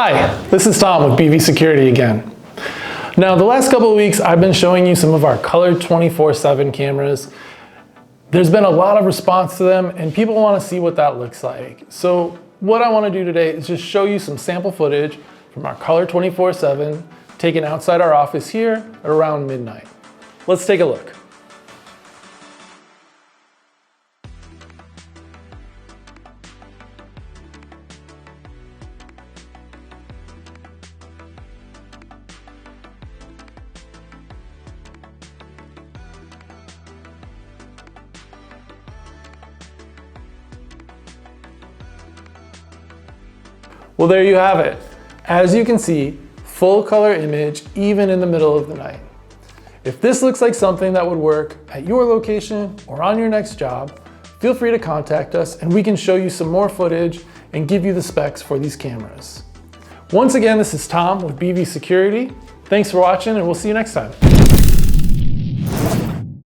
Hi, this is Tom with PoE Security again. Now, the last couple of weeks, I've been showing you some of our colored 24/7 cameras. There's been a lot of response to them, and people want to see what that looks like. So what I want to do today is just show you some sample footage from our color 24/7 taken outside our office here at around midnight. Let's take a look. Well, there you have it. As you can see, full color image even in the middle of the night. If this looks like something that would work at your location or on your next job, feel free to contact us and we can show you some more footage and give you the specs for these cameras. Once again, this is Tom with PoE Security. Thanks for watching and we'll see you next time.